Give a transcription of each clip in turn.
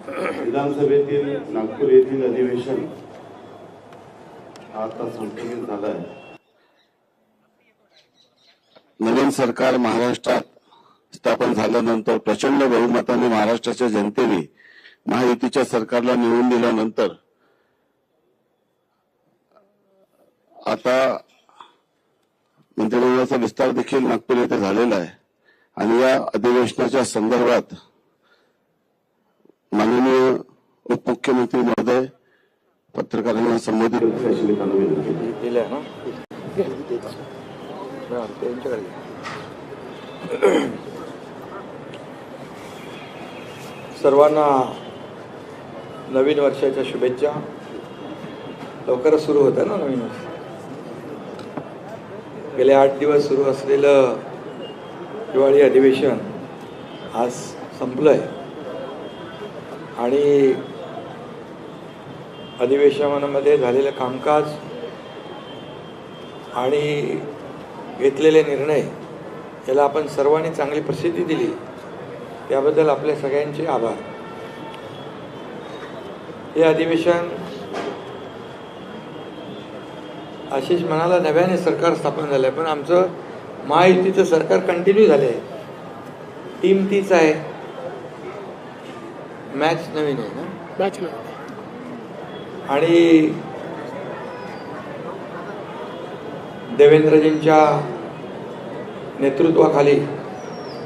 विधानसभेतील नागपूर येथील अधिवेशन आता संपन्न झालं आहे। नवीन सरकार महाराष्ट्रात स्थापन झाल्यानंतर प्रचंड बहुमताने महाराष्ट्राच्या जनतेने महायुतीच्या सरकारला निवडून दिल्यानंतर आता मंत्रिमंडळाचा विस्तार देखील नागपूर येथे झालेला आहे आणि या अधिवेशनाच्या संदर्भात माननीय उपमुख्यमंत्री महोदय पत्रकारांना संबोधित दिलं ना सर्वांना नवीन वर्षाच्या शुभेच्छा। लवकरच सुरू होतं ना नवीन वर्ष। गेले 8 दिवस सुरू असलेलं हिवाळी अधिवेशन आज संपलंय आणि अधिवेशनामध्ये झालेलं कामकाज आणि घेतलेले निर्णय याला आपण सर्वांनी चांगली प्रसिद्धी दिली, त्याबद्दल आपल्या सगळ्यांचे आभार। हे अधिवेशन आशिष म्हणाला नव्याने सरकार स्थापन झालंय, पण आमचं महायुतीचं सरकार कंटिन्यू झालंय। टीम तीच आहे, मॅच नवीन आहे ना, मॅच नवीन आणि देवेंद्रजींच्या नेतृत्वाखाली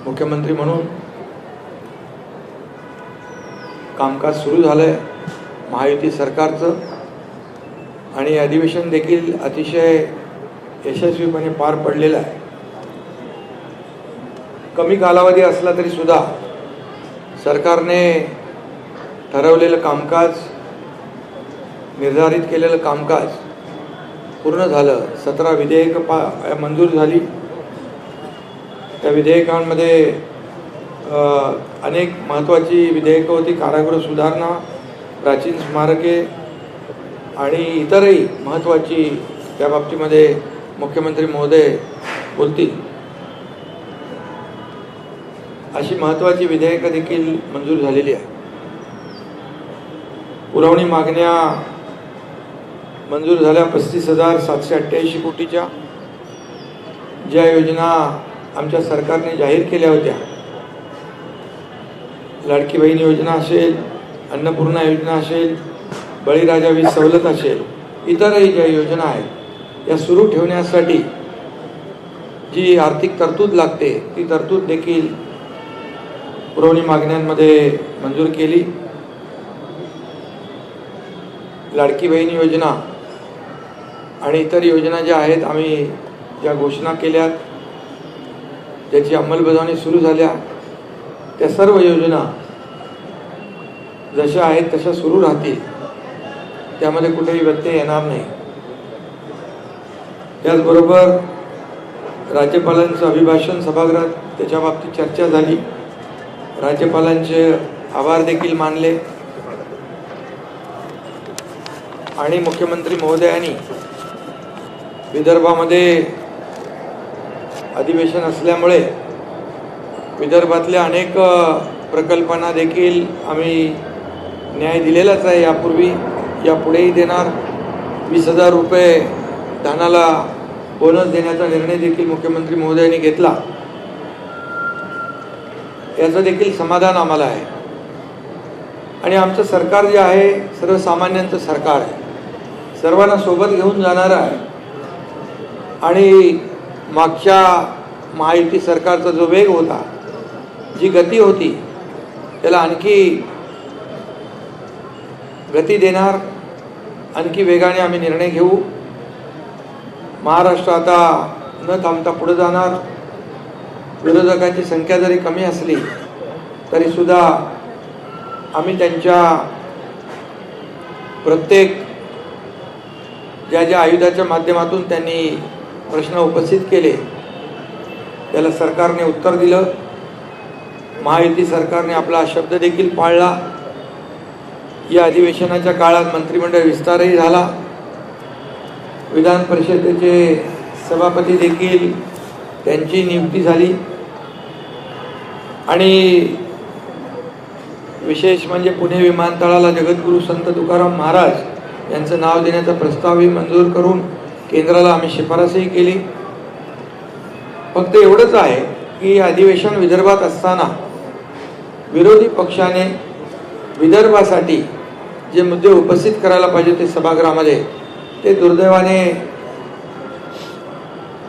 मुख्यमंत्री म्हणून कामकाज सुरू झालंय महायुती सरकारचं आणि अधिवेशन देखील अतिशय यशस्वीपणे पार पडलेलं आहे। कमी कालावधी असला तरी सुद्धा सरकारने ठरवलेलं कामकाज, निर्धारित केलेलं कामकाज पूर्ण झालं। 17 विधेयकं मंजूर झाली। त्या विधेयकांमध्ये अनेक महत्त्वाची विधेयकं होती। कारागृह सुधारणा, प्राचीन स्मारके आणि इतरही महत्त्वाची त्या बाबतीमध्ये मुख्यमंत्री महोदय बोलतील अशी महत्त्वाची विधेयकं देखील मंजूर झालेली आहे। पुरवणी मागण्या मंजूर झाल्या 35,788 कोटीच्या। ज्या योजना आमच्या सरकारने जाहीर केल्या होत्या, लाडकी बहीण योजना असेल, अन्नपूर्णा योजना असेल, बळीराजा वीज सवलत असेल, इतरही ज्या योजना आहेत या सुरू ठेवण्यासाठी जी आर्थिक तरतूद लागते ती तरतूद देखील पुरवणी मागण्यांमध्ये मंजूर केली। लाडकी बहीण योजना आणि इतर योजना ज्या आहेत, आम्ही ज्या घोषणा केल्यात, ज्याची अंमलबजावणी सुरू झाल्या, त्या सर्व योजना जशा आहेत तशा सुरू राहतील, त्यामध्ये कुठेही व्यत्यय येणार नाही। त्याचबरोबर राज्यपालांचं अभिभाषण सभागृहात त्याच्या बाबतीत चर्चा झाली। राज्यपालांचे आभार देखील मानले आणि मुख्यमंत्री महोदयांनी विदर्भामध्ये अधिवेशन असल्यामुळे विदर्भातल्या अनेक प्रकल्पांना देखील आम्ही न्याय दिलेलाच आहे। यापूर्वी यापुढेही देणार। 20,000 रुपये धानाला बोनस देण्याचा निर्णय देखील मुख्यमंत्री महोदयांनी घेतला, याचं देखील समाधान आम्हाला आहे। आणि आमचं सरकार जे आहे सर्वसामान्यांचं सरकार आहे, सर्वांना सोबत घेऊन जाणारं आहे आणि मागच्या महायुती सरकारचा जो वेग होता, जी गती होती, त्याला आणखी गती देणार, आणखी वेगाने आम्ही निर्णय घेऊ। महाराष्ट्र आता न थांबता पुढे जाणार। विरोधकांची संख्या जरी कमी असली तरी सुद्धा आम्ही त्यांच्या प्रत्येक ज्या आयुधाच्या माध्यमातून त्यांनी प्रश्न उपस्थित केले त्याला सरकारने उत्तर दिलं। महायुती सरकारने आपला शब्द देखील पाळला। या अधिवेशनाच्या काळात मंत्रिमंडळ विस्तारही झाला। विधान परिषदेचे सभापती देखील त्यांची नियुक्ती झाली आणि विशेष म्हणजे पुणे विमानतळाला जगद्गुरू संत तुकाराम महाराज यांचं नाव देण्याचा प्रस्तावही मंजूर करून केंद्राला आम्ही शिफारसही केली. फक्त एवढंच आहे की अधिवेशन विदर्भात असताना विरोधी पक्षाने विदर्भासाठी जे मुद्दे उपस्थित करायला पाहिजे ते सभागृहामध्ये ते दुर्दैवाने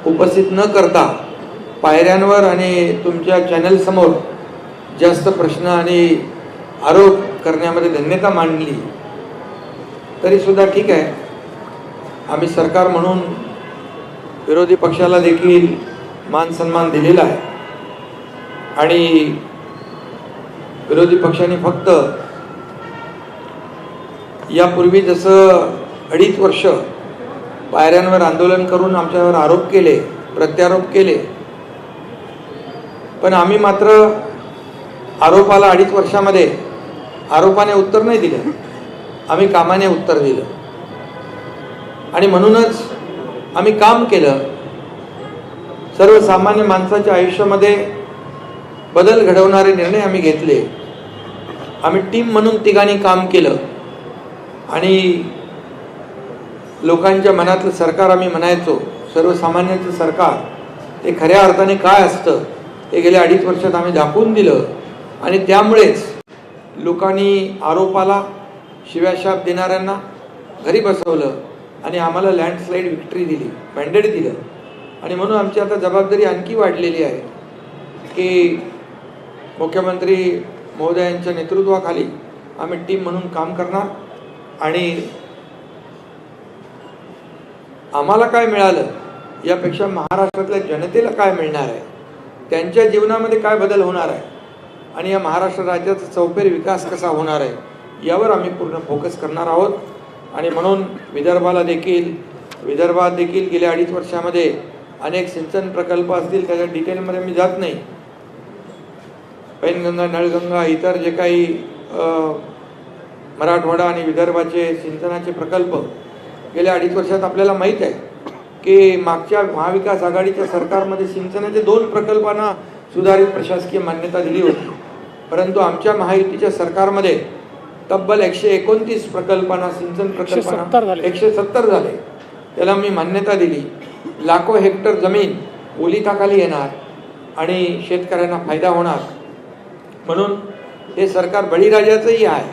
उपस्थित न करता पायऱ्यांवर आणि तुमच्या चॅनल समोर जास्त प्रश्न आणि आरोप करण्यामध्ये धन्यता मांडली. तरी सुद्धा ठीक आहे, आम्ही सरकार म्हणून विरोधी पक्षाला देखील मान सन्मान दिलेला आहे आणि विरोधी पक्षाने फक्त यापूर्वी जसं 2.5 वर्ष पायऱ्यांवर आंदोलन करून आमच्यावर आरोप केले, प्रत्यारोप केले, पण आम्ही मात्र आरोपाला 2.5 वर्षामध्ये आरोपाने उत्तर नाही दिलं, आम्ही कामाने उत्तर दिलं. आणि म्हणूनच आम्ही काम केलं. सर्वसामान्य माणसाच्या आयुष्यामध्ये बदल घडवणारे निर्णय आम्ही घेतले. आम्ही टीम म्हणून तिघांनी काम केलं आणि लोकांच्या मनातलं सरकार आम्ही म्हणायचो, सर्वसामान्यांचं सरकार ते खऱ्या अर्थाने काय असतं हे गेल्या 2.5 वर्षात आम्ही दाखवून दिलं. आणि त्यामुळेच लोकांनी आरोपाला शिव्याशाप देणाऱ्यांना घरी बसवलं आणि आम्हाला लँडस्लाईड विक्ट्री दिली, मॅन्डेट दिलं. आणि म्हणून आमची आता जबाबदारी आणखी वाढलेली आहे की मुख्यमंत्री महोदयांच्या नेतृत्वाखाली आम्ही टीम म्हणून काम करणार आणि आम्हाला काय मिळालं यापेक्षा महाराष्ट्रातल्या जनतेला काय मिळणार आहे, त्यांच्या जीवनामध्ये काय बदल होणार आहे आणि या महाराष्ट्र राज्याचा चौफेर विकास कसा होणार आहे यावर आम्ही पूर्ण फोकस करणार आहोत. आणि म्हणून विदर्भात देखील गेल्या 2.5 वर्षामध्ये अनेक सिंचन प्रकल्प असतील, त्याच्या डिटेलमध्ये मी जात नाही. पैनगंगा, नळगंगा, इतर जे काही मराठवाडा आणि विदर्भाचे सिंचनाचे प्रकल्प गेल्या 2.5 वर्षात आपल्याला माहीत आहे की मागच्या महाविकास आघाडीच्या सरकारमध्ये सिंचनाचे 2 प्रकल्पांना सुधारित प्रशासकीय मान्यता दिली होती, परंतु आमच्या महायुतीच्या सरकारमध्ये तब्बल 129 प्रकल्पांना, सिंचन प्रकल्पांना 170 झाले, त्याला मी मान्यता दिली. लाखो हेक्टर जमीन ओलिताखाली येणार आणि शेतकऱ्यांना फायदा होणार. म्हणून हे सरकार बळीराजाचंही आहे,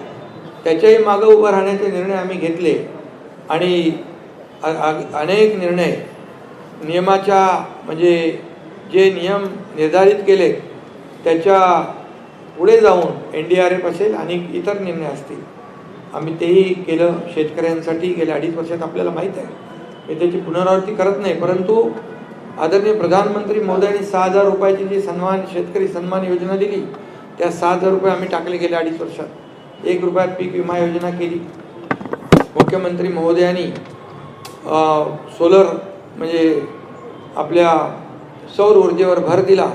त्याच्याही मागं उभं राहण्याचे निर्णय आम्ही घेतले आणि अनेक निर्णय नियमाच्या म्हणजे जे नियम निर्धारित केले त्याच्या पुढे जाऊन NDRF असेल आणि इतर निर्णय असतील आम्ही तेही केलं शेतकऱ्यांसाठी. गेल्या 2.5 वर्षात आपल्याला माहीत आहे, मी त्याची पुनरावृत्ती करत नाही, परंतु आदरणीय प्रधानमंत्री महोदयांनी 6,000 रुपयाची जी शेतकरी सन्मान योजना दिली त्या 6,000 रुपये आम्ही टाकले गेल्या 2.5 वर्षात. 1 रुपयात पीक विमा योजना केली. मुख्यमंत्री महोदयांनी सोलर म्हणजे आपल्या सौर ऊर्जेवर भर दिला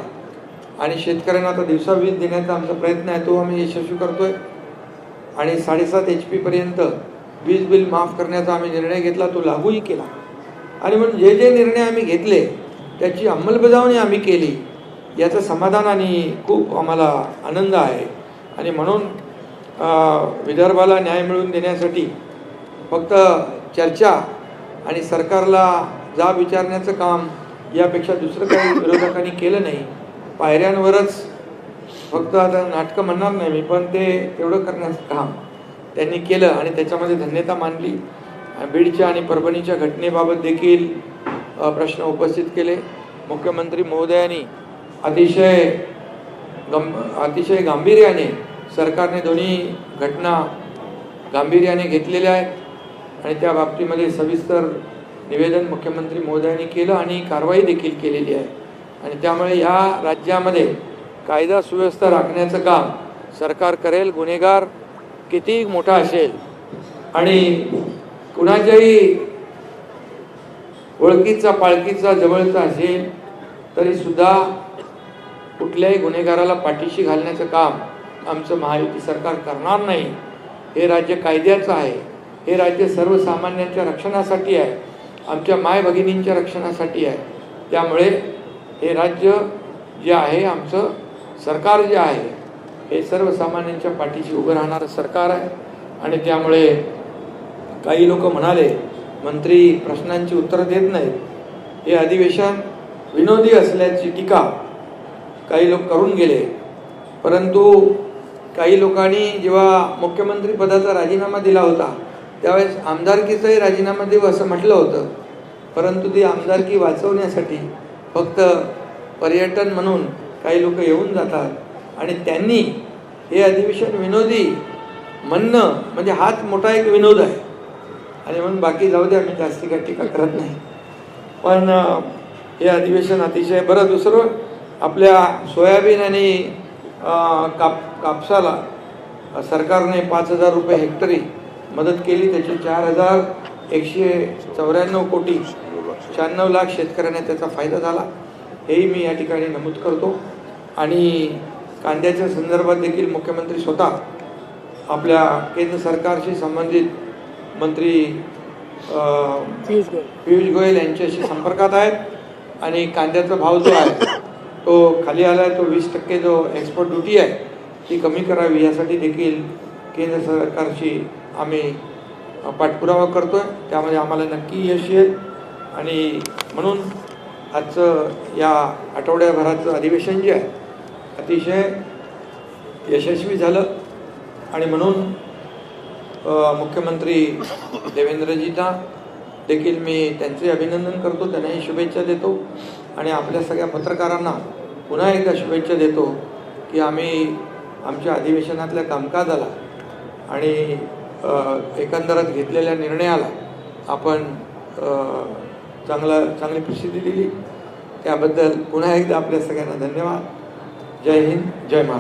आणि शेतकऱ्यांना आता दिवसा वीज देण्याचा आमचा प्रयत्न आहे, तो आम्ही यशस्वी करतोय. आणि 7.5 HP पर्यंत वीज बिल माफ करण्याचा आम्ही निर्णय घेतला, तो लागूही केला. आणि म्हणून जे जे निर्णय आम्ही घेतले त्याची अंमलबजावणी आम्ही केली, याचं समाधान आणि खूप आम्हाला आनंद आहे. आणि म्हणून विदर्भाला न्याय मिळवून देण्यासाठी फक्त चर्चा आणि सरकारला जाब विचारण्याचं काम यापेक्षा दुसरं काही विरोधकांनी केलं नाही. पायऱ्यांवरच फक्त आता नाटकं म्हणणार नाही मी, पण ते तेवढं करण्याचं काम त्यांनी केलं आणि त्याच्यामध्ये धन्यता मानली. बीडच्या आणि परभणीच्या घटनेबाबत देखील प्रश्न उपस्थित केले. मुख्यमंत्री महोदयांनी अतिशय गांभीर्याने सरकारने दोन्ही घटना गांभीर्याने घेतलेल्या आहेत आणि त्या बाबतीमध्ये सविस्तर निवेदन मुख्यमंत्री महोदयांनी केलं आणि कारवाई देखील केलेली आहे. आणि त्यामुळे या राज्यामध्ये कायदा सुव्यवस्था राखण्याचं काम सरकार करेल. गुन्हेगार किती मोठा असेल आणि कुणाच्याही ओळखीचा पाळखीचा जवळचा असेल तरी सुद्धा कुठल्याही गुन्हेगाराला पाठीशी घालण्याचं काम आमचं महायुती सरकार करणार नाही. हे राज्य कायद्याचं आहे, हे राज्य सर्वसामान्यांच्या रक्षणासाठी आहे, आमच्या माय भगिनींच्या रक्षणासाठी आहे. त्यामुळे हे राज्य जे आहे, आमचं सरकार जे आहे, हे सर्वसामान्यांच्या पाठीशी उभं राहणारं सरकार आहे. आणि त्यामुळे काही लोक म्हणाले मंत्री प्रश्नांची उत्तरं देत नाहीत, हे अधिवेशन विनोदी असल्याची टीका काही लोक करून गेले. परंतु काही लोकांनी जेव्हा मुख्यमंत्री पदाचा राजीनामा दिला होता त्यावेळेस आमदारकीचाही राजीनामा देऊ असं म्हटलं होतं. परंतु ती आमदारकी वाचवण्यासाठी फक्त पर्यटन म्हणून काही लोक येऊन जातात आणि त्यांनी हे अधिवेशन विनोदी म्हणणं म्हणजे हाच मोठा एक विनोद आहे. आणि म्हणून बाकी जाऊ द्या, मी जास्ती काही टीका करत नाही. पण हे अधिवेशन अतिशय बरं. दुसरं, आपल्या सोयाबीन आणि कापसाला सरकारने 5,000 रुपये हेक्टरी मदत केली. त्याची 4,194 कोटी 96 लाख शेतकऱ्यांना त्याचा फायदा झाला, हेही मी या ठिकाणी नमूद करतो. आणि कांद्याच्या संदर्भात देखील मुख्यमंत्री स्वतः आपल्या केंद्र सरकारशी संबंधित मंत्री पियुष गोयल यांच्याशी संपर्कात आहेत. आणि कांद्याचा भाव जो आहे तो खाली आला आहे. तो 20% जो एक्सपोर्ट ड्युटी आहे ती कमी करावी यासाठी देखील केंद्र सरकारशी आम्ही पाठपुरावा करतो आहे. त्यामध्ये आम्हाला नक्की यश येईल. आणि म्हणून आजचं या आठवड्याभराचं अधिवेशन जे आहे अतिशय यशस्वी झालं. आणि म्हणून मुख्यमंत्री देवेंद्रजींना देखील मी त्यांचे अभिनंदन करतो, त्यांनाही शुभेच्छा देतो. आणि आपल्या सगळ्या पत्रकारांना पुन्हा एकदा शुभेच्छा देतो की आम्ही आमच्या अधिवेशनातल्या कामकाजाला आणि एकंदरच घेतलेल्या निर्णयाला आपण चांगली प्रसिद्धी दिली. त्याबद्दल पुन्हा एकदा आपल्या सगळ्यांना धन्यवाद. जय हिंद, जय महाराष्ट्र.